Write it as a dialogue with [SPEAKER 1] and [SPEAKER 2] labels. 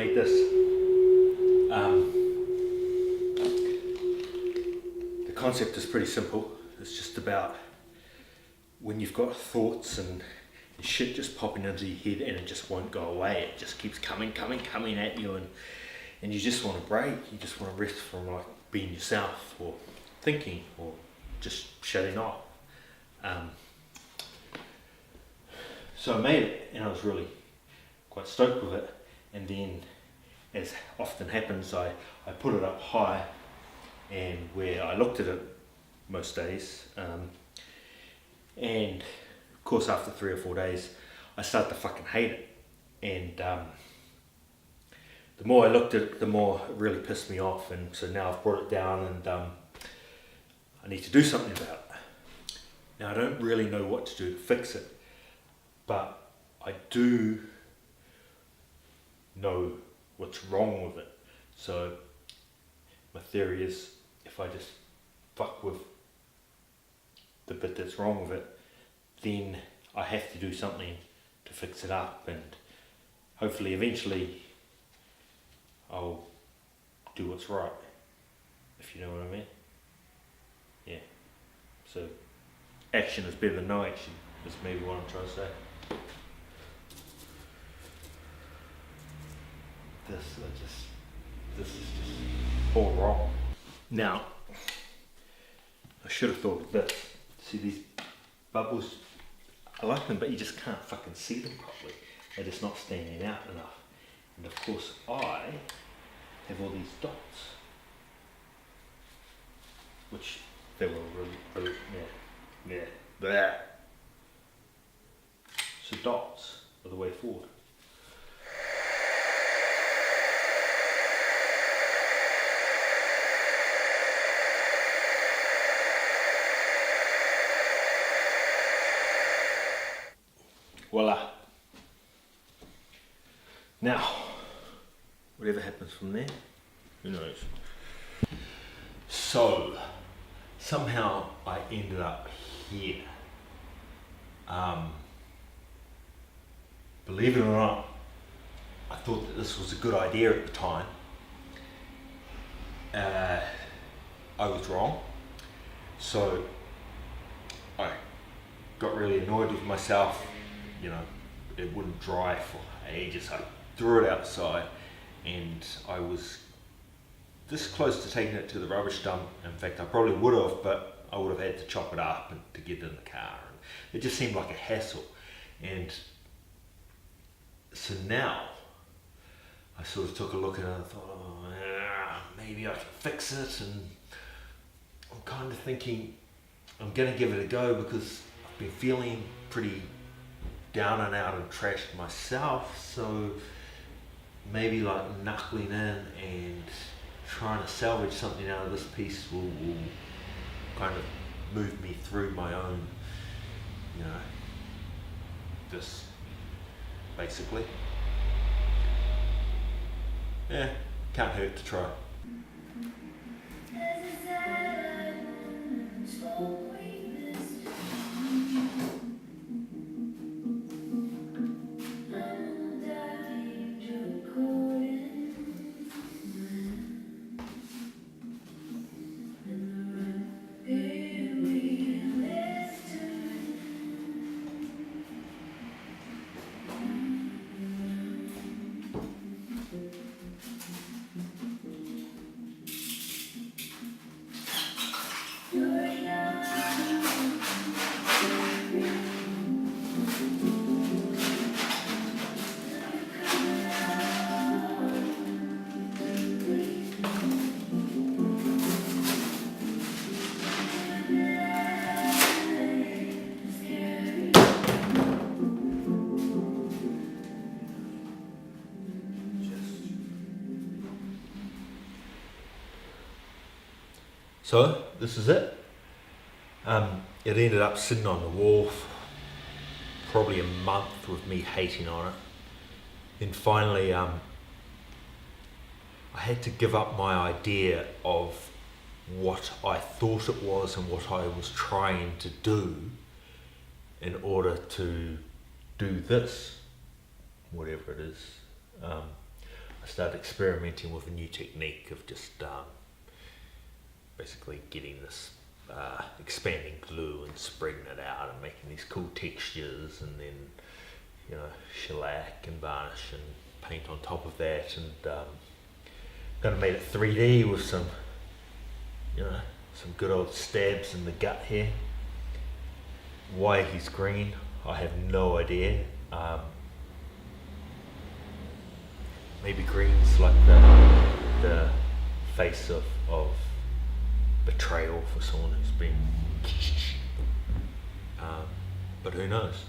[SPEAKER 1] made this. The concept is pretty simple. It's just about when you've got thoughts and shit just popping into your head and it just won't go away. It just keeps coming at you, and you just want to break. You just want to rest from like being yourself or thinking or just shutting off. So I made it and I was really quite stoked with it, and then as often happens I put it up high, and where I looked at it most days, and of course after 3 or 4 days I started to fucking hate it, and the more I looked at it, the more it really pissed me off, and so now I've brought it down, and I need to do something about it. Now I don't really know what to do to fix it, but I do know what's wrong with it. So my theory is, if I just fuck with the bit that's wrong with it, then I have to do something to fix it up, and hopefully eventually I'll do what's right, if you know what I mean. Yeah, so action is better than no action, is maybe what I'm trying to say. This is just all wrong. Now, I should have thought of this. See these bubbles? I like them, but you just can't fucking see them properly. They're just not standing out enough. And of course I have all these dots, which they were really, yeah. So dots are the way forward. Voila. Now, whatever happens from there, who knows? So, somehow I ended up here. Believe it or not, I thought that this was a good idea at the time. I was wrong. So, I got really annoyed with myself. You know, it wouldn't dry for ages. I threw it outside, and I was this close to taking it to the rubbish dump. In fact, I probably would have, but I would have had to chop it up and to get it in the car. And it just seemed like a hassle. And so now I sort of took a look at it and I thought, oh, yeah, maybe I can fix it. And I'm kind of thinking I'm going to give it a go, because I've been feeling pretty down and out and trashed myself, so maybe like knuckling in and trying to salvage something out of this piece will kind of move me through my own, you know, this basically. Yeah, can't hurt to try. So this is it. It ended up sitting on the wall for probably a month with me hating on it. Then finally I had to give up my idea of what I thought it was and what I was trying to do in order to do this, whatever it is. I started experimenting with a new technique of just basically getting this expanding glue and spreading it out and making these cool textures, and then shellac and varnish and paint on top of that, and kind of made it 3D with some good old stabs in the gut here. Why he's green, I have no idea. Maybe green's like the face of betrayal for someone who's been but who knows.